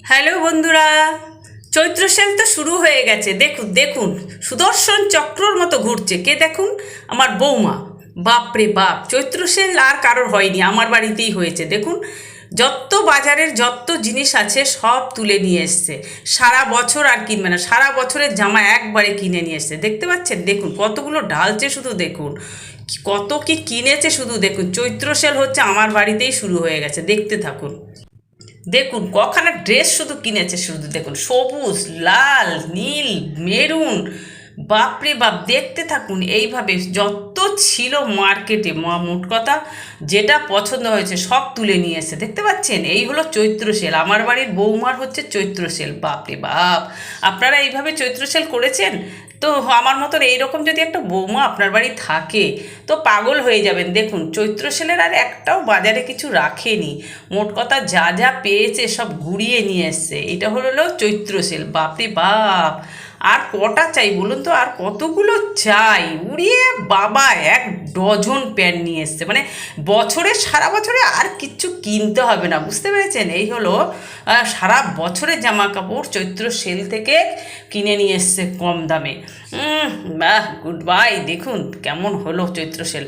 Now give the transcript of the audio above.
Hello বন্ধুরা, চৈত্র sell তো শুরু হয়ে গেছে। দেখুন দেখুন, সুদর্শন চক্রর মতো ঘুরছে। কে দেখুন? আমার বৌমা। বাপরে বাপ, চৈত্র সেল আর কারোর হয়নি, আমার বাড়িতেই হয়েছে। দেখুন, যত বাজারের যত জিনিস আছে সব তুলে নিয়ে এসছে। সারা বছর আর কিনবে না, সারা বছরের জামা একবারে কিনে নিয়ে এসছে। দেখতে পাচ্ছেন? দেখুন কতগুলো ঢালছে, শুধু দেখুন কত কি কিনেছে, শুধু দেখুন। চৈত্র সেল হচ্ছে আমার বাড়িতেই শুরু হয়ে গেছে, দেখতে থাকুন। দেখুন কখানা ড্রেস শুধু কিনেছে, শুধু দেখুন, সবুজ, লাল, নীল, মেরুন। বাপরে বাপ, দেখতে থাকুন। এইভাবে যত ছিল মার্কেটে, মোট কথা যেটা পছন্দ হয়েছে সব তুলে নিয়ে এসে। দেখতে পাচ্ছেন? এই হলো চৈত্র সেল। আমার বাড়ির বৌমার হচ্ছে চৈত্র সেল। বাপরে বাপ, আপনারা এইভাবে চৈত্র সেল করেছেন? তো আমার মতন এইরকম যদি একটা বৌমা আপনার বাড়ি থাকে তো পাগল হয়ে যাবেন। দেখুন, চৈত্র সেলের আর একটাও বাজারে কিছু রাখেনি। মোট কথা যা যা পেয়েছে সব ঘুরিয়ে নিয়ে এসছে। এটা হলো চৈত্র সেল। বাপরে বাপ, আর কটা চাই বলুন তো? আর কতগুলো চাই? উড়িয়ে বাবা, 1 ডজন প্যান্ট নিয়ে এসছে। মানে বছরে, সারা বছরে আর কিচ্ছু কিনতে হবে না, বুঝতে পেরেছেন? এই হলো সারা বছরের জামা কাপড় চৈত্র সেল থেকে কিনে নিয়ে এসছে কম দামে। বাহ, গুড বাই। দেখুন কেমন হলো চৈত্র সেলটা।